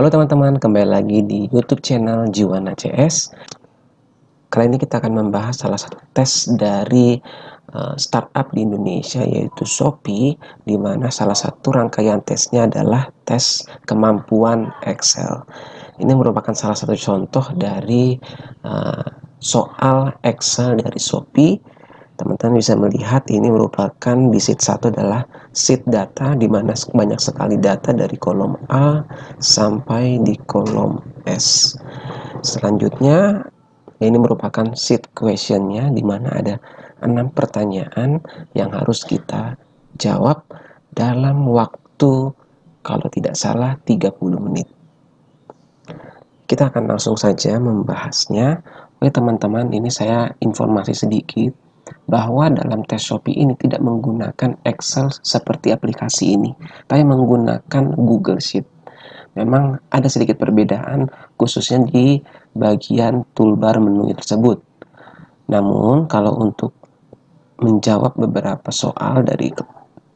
Halo teman-teman, kembali lagi di YouTube channel Juwana CS. Kali ini kita akan membahas salah satu tes dari startup di Indonesia, yaitu Shopee, di mana salah satu rangkaian tesnya adalah tes kemampuan Excel. Ini merupakan salah satu contoh dari soal Excel dari Shopee. Teman-teman bisa melihat ini merupakan di sheet 1 adalah sheet data, di mana banyak sekali data dari kolom A sampai di kolom S. Selanjutnya ini merupakan sheet questionnya, di mana ada 6 pertanyaan yang harus kita jawab dalam waktu, kalau tidak salah, 30 menit. Kita akan langsung saja membahasnya. Oke teman-teman, ini saya informasi sedikit bahwa dalam tes Shopee ini tidak menggunakan Excel seperti aplikasi ini, tapi menggunakan Google Sheet. Memang ada sedikit perbedaan, khususnya di bagian toolbar menu tersebut. Namun, kalau untuk menjawab beberapa soal dari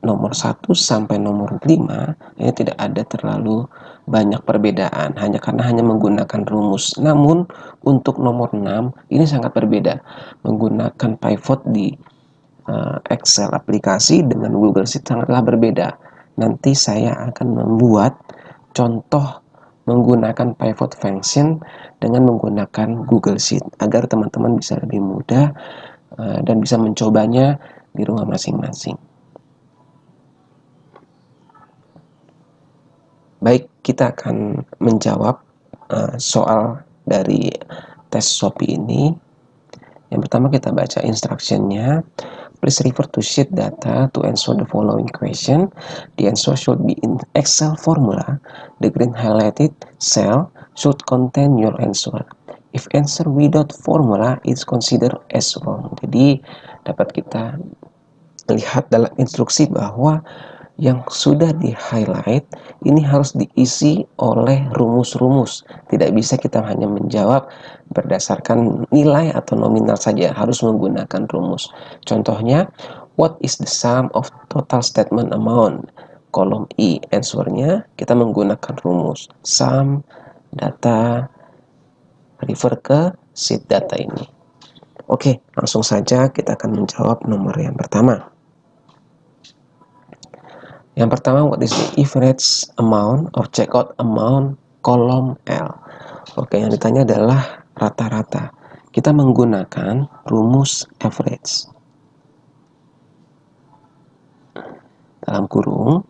nomor 1 sampai nomor 5, ini tidak ada terlalu banyak perbedaan, hanya menggunakan rumus. Namun untuk nomor 6 ini sangat berbeda, menggunakan pivot di Excel aplikasi dengan Google Sheet sangatlah berbeda. Nanti saya akan membuat contoh menggunakan pivot function dengan menggunakan Google Sheet agar teman-teman bisa lebih mudah dan bisa mencobanya di rumah masing-masing. Baik, kita akan menjawab soal dari tes Shopee ini. Yang pertama kita baca instructionnya. Please refer to sheet data to answer the following question. The answer should be in Excel formula. The green highlighted cell should contain your answer. If answer without formula is considered as wrong. Jadi dapat kita lihat dalam instruksi bahwa yang sudah di highlight ini harus diisi oleh rumus-rumus. Tidak bisa kita hanya menjawab berdasarkan nilai atau nominal saja, harus menggunakan rumus. Contohnya, what is the sum of total statement amount? Kolom I, answernya kita menggunakan rumus sum data, refer ke sheet data ini. Oke, langsung saja kita akan menjawab nomor yang pertama. Yang pertama, what is the average amount of checkout amount kolom L? Oke, yang ditanya adalah rata-rata. Kita menggunakan rumus average. Dalam kurung,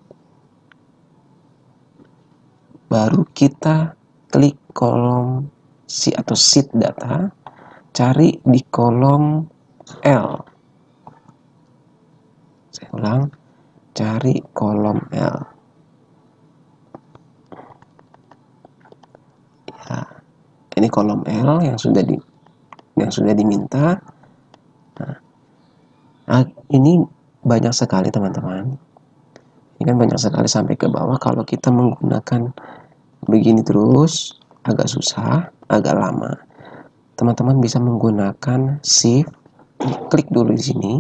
baru kita klik kolom atau sheet data, cari di kolom L. Saya ulang. Cari kolom L. Ya, ini kolom L yang sudah diminta. Nah, ini banyak sekali teman-teman. Ini kan banyak sekali sampai ke bawah. Kalau kita menggunakan begini terus, agak susah, agak lama. Teman-teman bisa menggunakan Shift, klik dulu di sini,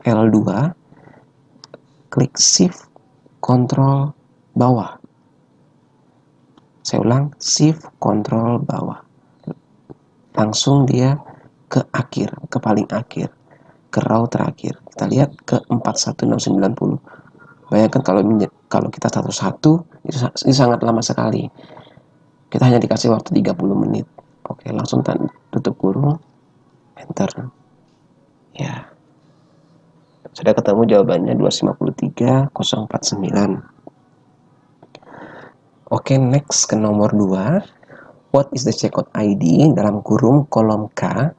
L2. Klik Shift, Ctrl bawah. Saya ulang, Shift, Ctrl bawah. Langsung dia ke akhir, ke paling akhir, ke row terakhir. Kita lihat ke 41690. Bayangkan kalau kita satu-satu, ini sangat lama sekali. Kita hanya dikasih waktu 30 menit. Oke, langsung tutup kurung, enter. Ya. Sudah ketemu jawabannya 253.049. Oke, next ke nomor 2. What is the checkout ID dalam kurung kolom K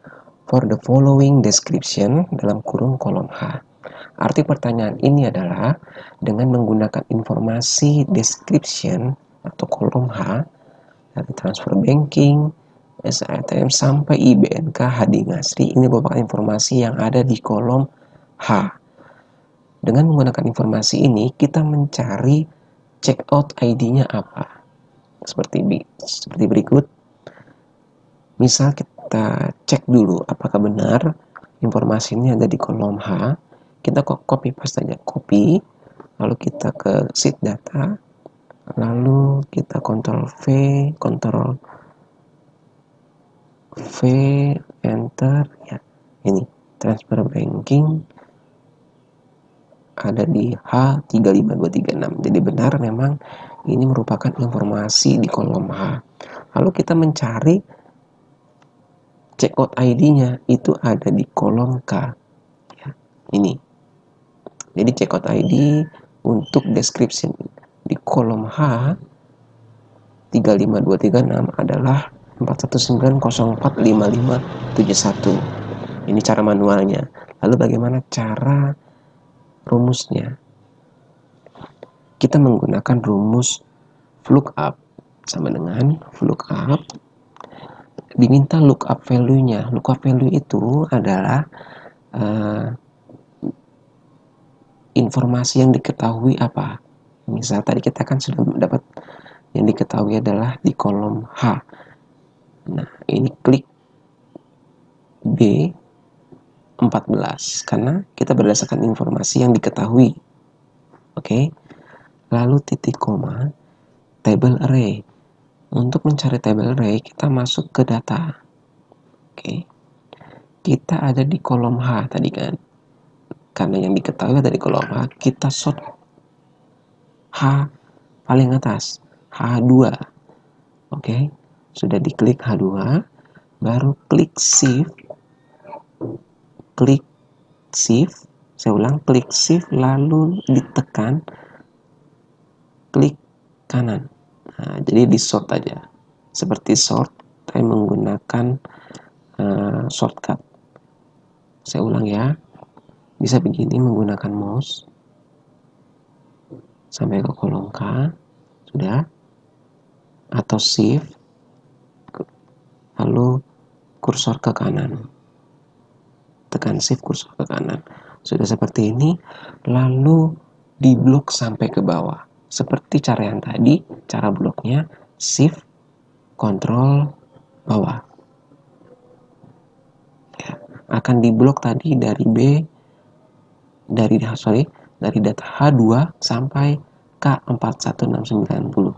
for the following description dalam kurung kolom H? Arti pertanyaan ini adalah dengan menggunakan informasi description atau kolom H dari transfer banking, SATM sampai IBNK Hadi Ngasri, ini merupakan informasi yang ada di kolom H. Dengan menggunakan informasi ini, kita mencari checkout ID-nya apa. Seperti berikut. Misal kita cek dulu apakah benar informasi ini ada di kolom H. Kita copy paste saja, copy. Lalu kita ke sheet data. Lalu kita Ctrl V, enter ya. Ini transfer banking ada di H35236. Jadi benar memang ini merupakan informasi di kolom H. Lalu kita mencari checkout ID-nya, itu ada di kolom K. Ya, ini. Jadi checkout ID untuk description di kolom H 35236 adalah 419045571. Ini cara manualnya. Lalu bagaimana cara rumusnya? Kita menggunakan rumus lookup sama dengan lookup diminta lookup value-nya. Lookup value itu adalah informasi yang diketahui apa. Misal tadi kita kan sudah dapat yang diketahui adalah di kolom H. Nah, ini klik B14 karena kita berdasarkan informasi yang diketahui. Oke. Lalu titik koma table array. Untuk mencari table array kita masuk ke data. Oke. Kita ada di kolom H tadi kan. Karena yang diketahui ada di kolom H, kita sort H paling atas, H2. Oke. Sudah diklik H2, baru klik shift. Klik shift, saya ulang, klik shift lalu ditekan klik kanan. Nah, jadi di sort aja. Seperti sort, saya menggunakan shortcut. Saya ulang ya. Bisa begini menggunakan mouse sampai ke kolom K, sudah, atau shift lalu kursor ke kanan, tekan shift kursor ke kanan. Sudah seperti ini, lalu di blok sampai ke bawah seperti cara yang tadi. Cara bloknya shift kontrol bawah ya. Akan diblok tadi dari dari data H2 sampai K41690.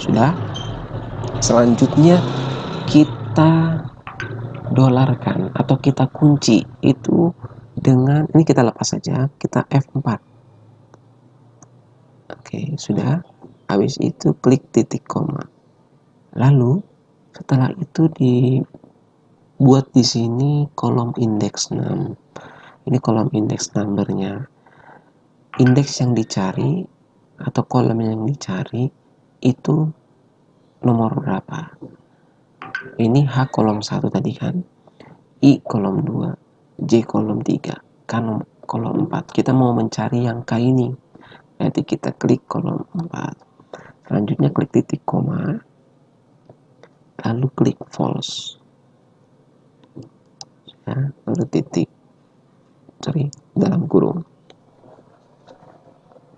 Sudah. Selanjutnya kita dolarkan atau kita kunci itu dengan, ini kita lepas saja, kita F4. Oke, sudah. Habis itu klik titik koma. Lalu setelah itu dibuat di sini kolom index num. Ini kolom index numbernya. Indeks yang dicari atau kolom yang dicari itu nomor berapa? Ini H kolom 1 tadi kan, I kolom 2, J kolom 3, K kolom 4. Kita mau mencari yang K ini. Nanti kita klik kolom 4. Selanjutnya klik titik koma, lalu klik false. Ya, lalu dalam kurung.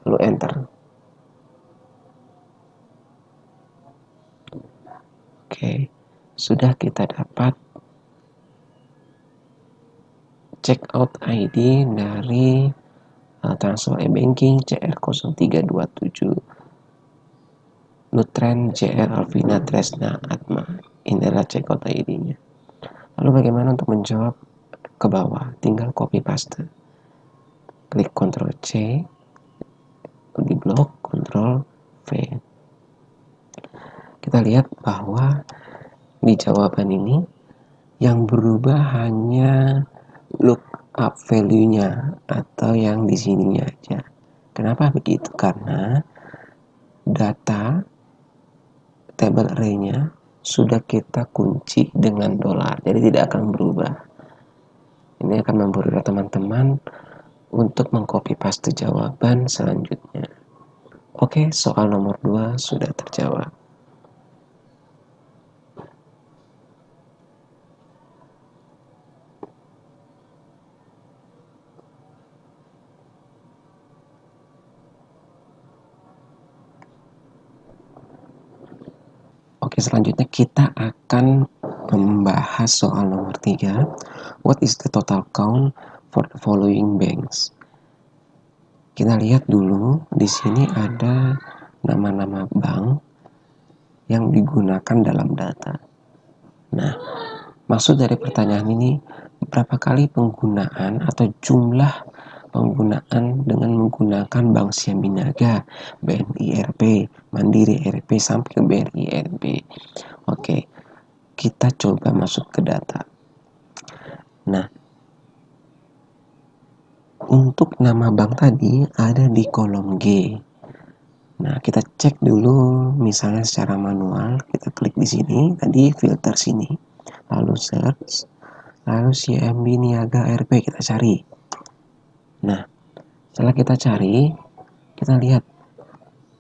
Lalu enter. Oke, sudah kita dapat checkout ID dari transfer e-banking CR0327 Nutren JR Alvina Tresna Atma. Ini adalah checkout ID-nya. Lalu bagaimana untuk menjawab ke bawah? Tinggal copy paste. Klik Ctrl C, di blok Ctrl V. Kita lihat bahwa di jawaban ini yang berubah hanya lookup value-nya atau yang di sininya aja. Kenapa begitu? Karena data table array-nya sudah kita kunci dengan dolar, jadi tidak akan berubah. Ini akan mempermudah teman-teman untuk mengcopy paste jawaban selanjutnya. Oke, soal nomor 2 sudah terjawab. Oke, selanjutnya kita akan membahas soal nomor 3. What is the total count for the following banks? Kita lihat dulu di sini ada nama-nama bank yang digunakan dalam data. Nah, maksud dari pertanyaan ini, berapa kali penggunaan atau jumlah penggunaan dengan menggunakan Bank Siam Binaga, BNI RB, Mandiri RB sampai ke BRI RB. Oke, kita coba masuk ke data. Nah, untuk nama bank tadi ada di kolom G. Nah, kita cek dulu misalnya secara manual, kita klik di sini, tadi filter sini, lalu search, lalu CMB Niaga RB kita cari. Nah, setelah kita cari, kita lihat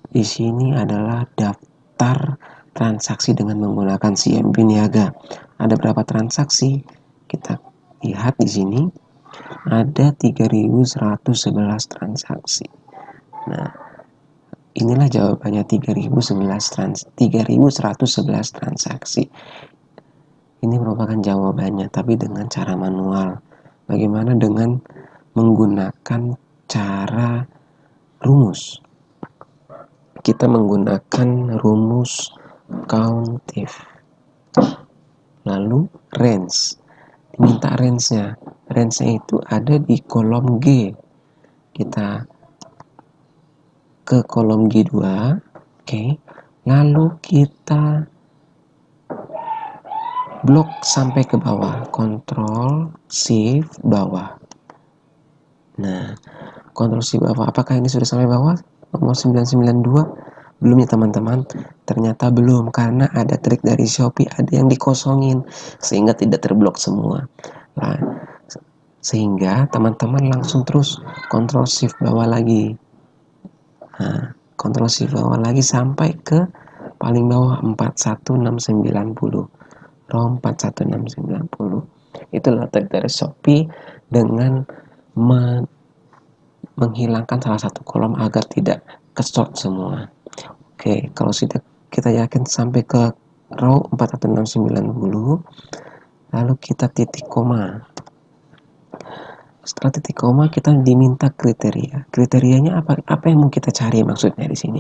di sini adalah daftar transaksi dengan menggunakan CMB Niaga. Ada berapa transaksi? Kita lihat di sini ada 3.111 transaksi. Nah, inilah jawabannya 3.111 transaksi. Ini merupakan jawabannya, tapi dengan cara manual. Bagaimana dengan menggunakan cara rumus? Kita menggunakan rumus countif. Lalu range. Diminta range-nya. Range-nya itu ada di kolom G. Kita ke kolom G2, oke. Lalu kita blok sampai ke bawah, Ctrl Shift bawah. Nah, Ctrl Shift bawah, apakah ini sudah sampai bawah? Nomor 992? Belum ya teman-teman, ternyata belum, karena ada trik dari Shopee, ada yang dikosongin sehingga tidak terblok semua. Nah, sehingga teman-teman langsung terus Ctrl Shift bawah lagi. Nah, Ctrl Shift bawah lagi sampai ke paling bawah 41690. ROM 41690. Itulah trik dari Shopee dengan menghilangkan salah satu kolom agar tidak ke-sort semua. Oke, kalau sudah kita yakin sampai ke row 41690, lalu kita titik koma. Setelah titik koma kita diminta kriteria. Kriterianya apa yang mau kita cari maksudnya di sini?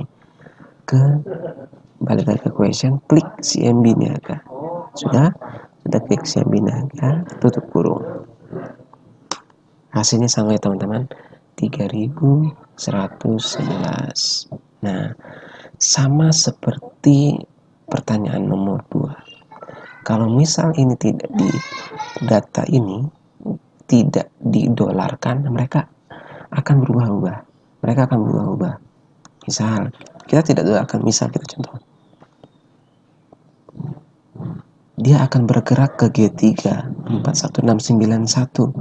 Balik lagi ke question, klik CMB Niaga. Sudah klik CMB Niaga, tutup kurung. Hasilnya sama ya teman-teman, 3.111. Nah, sama seperti pertanyaan nomor 2. Kalau misal ini tidak di data ini tidak didolarkan, mereka akan berubah-ubah. Misal, kita tidak dolarkan, misal kita contoh. Dia akan bergerak ke G3 41691.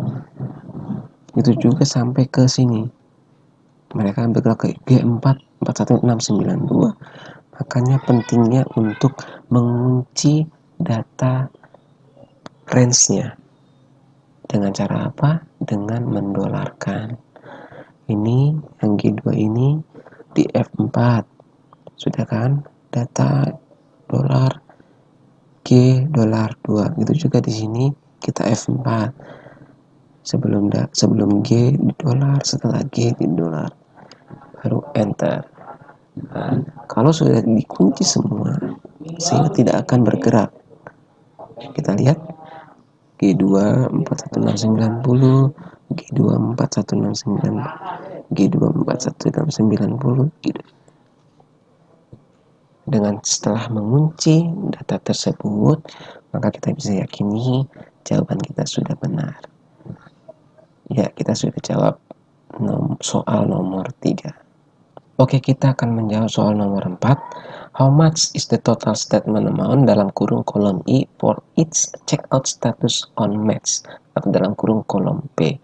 Itu juga sampai ke sini. Mereka akan bergerak ke G4 41692. Makanya pentingnya untuk mengunci data range-nya. Dengan cara apa? Dengan mendolarkan. Ini yang G2 ini di F4. Sudah kan? Data dolar G dolar 2. Itu juga di sini kita F4. Sebelum G di dolar, setelah G di dolar. Baru enter. Nah, kalau sudah dikunci semua, sehingga tidak akan bergerak. Kita lihat G2 41690, G2 41690, G2 41690 gitu. Dengan setelah mengunci data tersebut, maka kita bisa yakini jawaban kita sudah benar. Ya, kita sudah jawab soal nomor 3. Oke, kita akan menjawab soal nomor 4. How much is the total statement amount dalam kurung kolom I for each checkout status on match atau dalam kurung kolom P.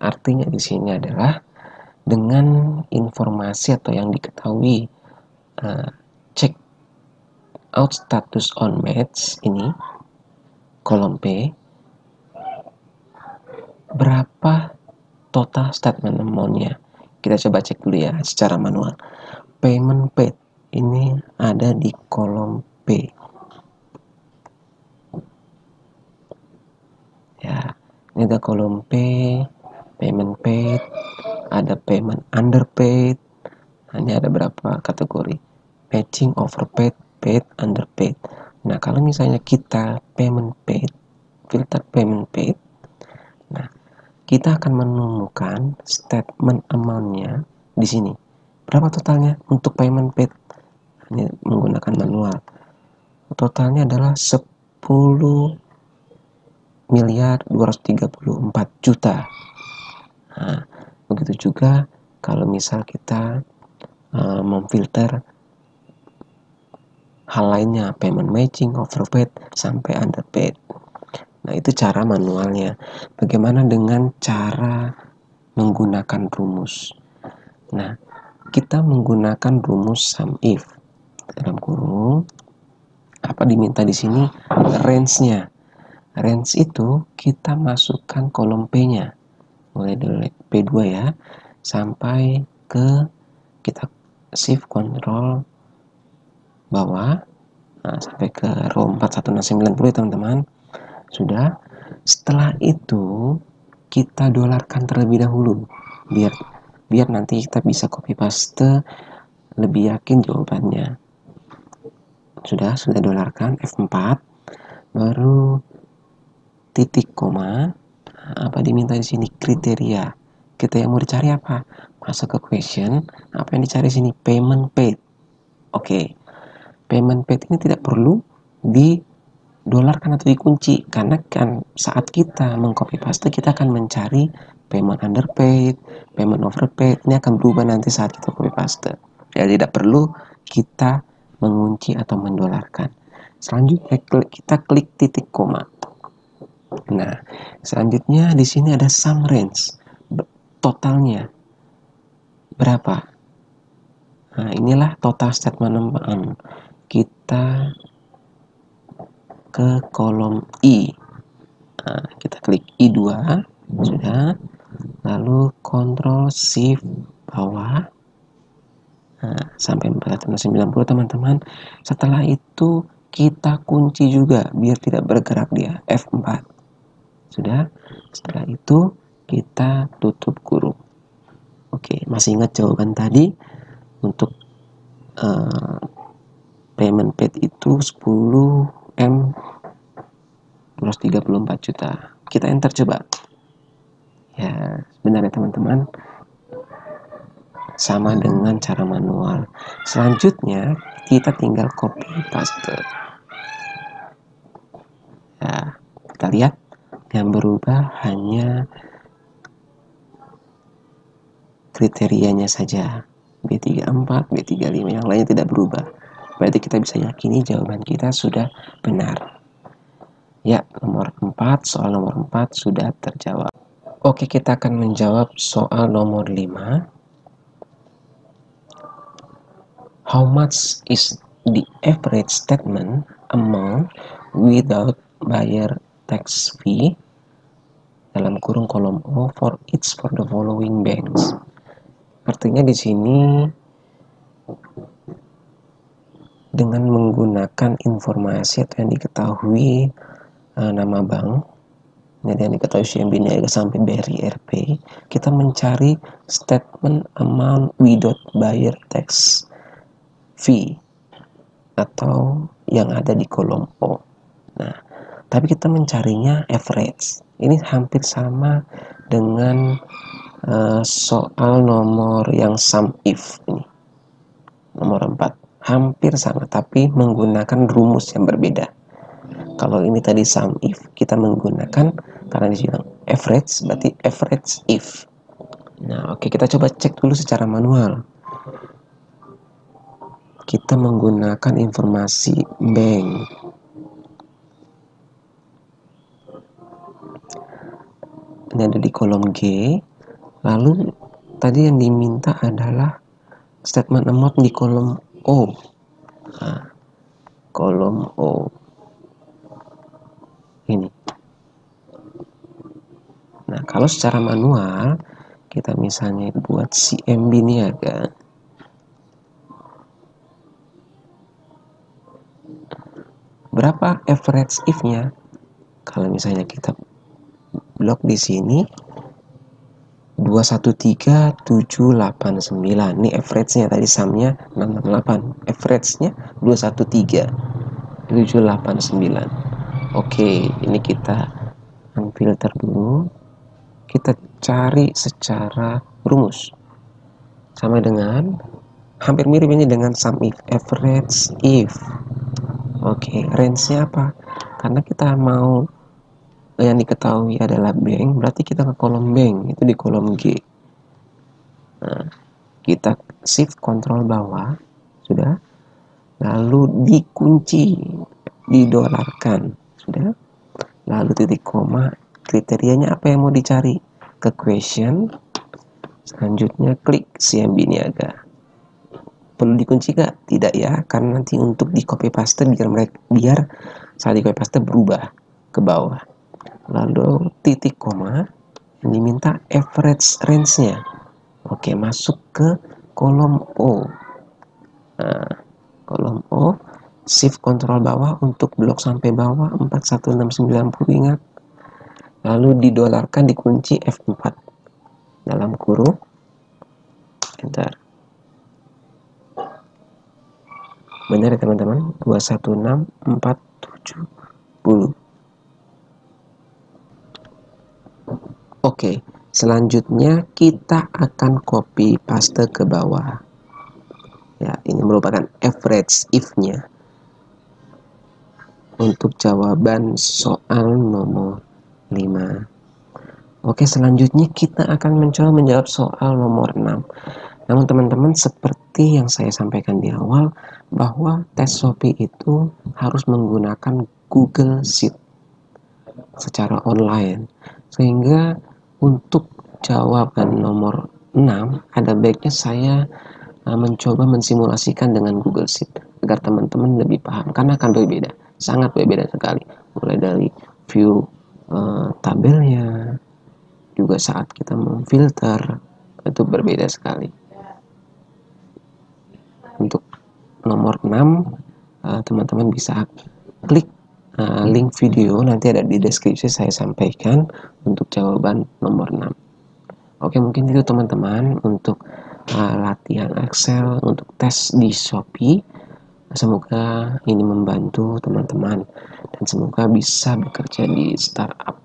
Artinya di sini adalah dengan informasi atau yang diketahui check out status on match ini kolom P, berapa total statement amount-nya. Kita coba cek dulu ya secara manual. Payment paid ini ada di kolom P. Ya, ini ada kolom P, payment paid, ada payment underpaid. Ini ada berapa kategori: matching, overpaid, paid, underpaid. Nah, kalau misalnya kita payment paid, filter payment paid, nah kita akan menemukan statement amount-nya di sini. Berapa totalnya untuk payment paid? Ini menggunakan manual. Totalnya adalah 10.234.000.000. Nah, begitu juga kalau misal kita memfilter hal lainnya, payment matching, overpaid, sampai underpaid. Nah, itu cara manualnya. Bagaimana dengan cara menggunakan rumus? Nah, kita menggunakan rumus sum if. Dalam kurung, apa diminta di sini? Range-nya. Range itu kita masukkan kolom P-nya. Mulai dari P2 ya, sampai ke kita shift control bawah. Nah, sampai ke row 41690 ya teman-teman. Sudah. Setelah itu kita dolarkan terlebih dahulu biar nanti kita bisa copy paste lebih yakin jawabannya. Sudah dolarkan F4, baru titik koma. Apa diminta di sini? Kriteria. Kita yang mau dicari apa? Masuk ke question. Apa yang dicari sini? Payment paid. Oke. Payment paid ini tidak perlu didolarkan atau dikunci, karena kan saat kita mengcopy paste kita akan mencari payment underpaid, payment overpaid. Ini akan berubah nanti saat kita copy paste. Ya, tidak perlu kita mengunci atau mendolarkan. Selanjutnya kita klik titik koma. Nah, selanjutnya di sini ada sum range. Totalnya berapa? Nah, inilah total statement amount. Kita ke kolom I. Nah, kita klik I2, sudah. Lalu Ctrl Shift bawah. Nah, sampai 490 teman-teman. Setelah itu kita kunci juga biar tidak bergerak dia, F4. Sudah. Setelah itu kita tutup kurung. Oke, masih ingat jawaban tadi? Untuk payment paid itu 10M 234 juta. Kita enter coba. Ya, sebenarnya teman-teman sama dengan cara manual. Selanjutnya kita tinggal copy paste. Ya, kita lihat yang berubah hanya kriterianya saja. B34, B35, yang lainnya tidak berubah. Berarti kita bisa yakini jawaban kita sudah benar. Ya, soal nomor 4 sudah terjawab. Oke, kita akan menjawab soal nomor 5. How much is the average statement amount without buyer tax fee? Dalam kurung kolom O for each for the following banks. Artinya di sini dengan menggunakan informasi atau yang diketahui nama bank, jadi yang diketahui CMB Niaga sampai BRI RP, kita mencari statement amount without buyer tax fee atau yang ada di kolom O. Nah, tapi kita mencarinya average. Ini hampir sama dengan soal nomor yang sum if ini. Nomor 4. Hampir sama, tapi menggunakan rumus yang berbeda. Kalau ini tadi sum if, kita menggunakan, karena di sini average, berarti average if. Nah, oke, kita coba cek dulu secara manual. Kita menggunakan informasi bank. Ini ada di kolom G. Lalu tadi yang diminta adalah statement amount di kolom O. Nah, kolom O ini. Nah, kalau secara manual kita misalnya buat CMB Niaga, berapa average if-nya? Kalau misalnya kita blok di sini 213.789. Ini average-nya, tadi sum-nya 668. Average-nya 213.789. Oke, ini kita unfilter dulu. Kita cari secara rumus. Sama dengan, hampir mirip ini dengan sum if, average if. Oke, range-nya apa? Karena kita mau yang diketahui adalah bank, berarti kita ke kolom bank, itu di kolom G. Nah, kita shift kontrol bawah, sudah. Lalu dikunci, didolarkan, sudah. Lalu titik koma, kriterianya apa yang mau dicari? Ke question. Selanjutnya klik CMB niaga. Perlu dikunci gak? Tidak ya, karena nanti untuk di copy paste biar saat di copy paste berubah ke bawah. Lalu titik koma, yang diminta average range-nya. Oke, masuk ke kolom O. Nah, kolom O, shift kontrol bawah untuk blok sampai bawah 41690, ingat. Lalu didolarkan, dikunci F4 dalam kurung, enter. Benar ya teman-teman, 216470. Oke, selanjutnya kita akan copy paste ke bawah. Ya, ini merupakan average if-nya untuk jawaban soal nomor 5. Oke, selanjutnya kita akan mencoba menjawab soal nomor 6. Namun teman-teman, seperti yang saya sampaikan di awal, bahwa tes Shopee itu harus menggunakan Google Sheet secara online. Sehingga untuk jawaban nomor 6, ada baiknya saya mencoba mensimulasikan dengan Google Sheet agar teman-teman lebih paham, karena akan berbeda, sangat berbeda sekali, mulai dari view tabelnya, juga saat kita memfilter itu berbeda sekali. Untuk nomor 6, teman-teman bisa klik link video, nanti ada di deskripsi, saya sampaikan untuk jawaban nomor 6. Oke, mungkin itu teman-teman untuk latihan Excel untuk tes di Shopee. Semoga ini membantu teman-teman dan semoga bisa bekerja di startup.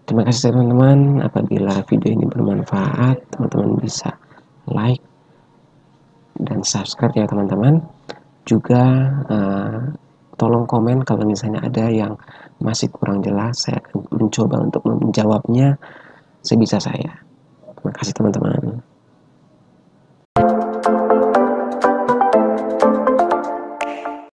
Terima kasih teman-teman. Apabila video ini bermanfaat, teman-teman bisa like dan subscribe ya teman-teman. Juga tolong komen kalau misalnya ada yang masih kurang jelas, saya akan mencoba untuk menjawabnya sebisa saya. Terima kasih teman-teman.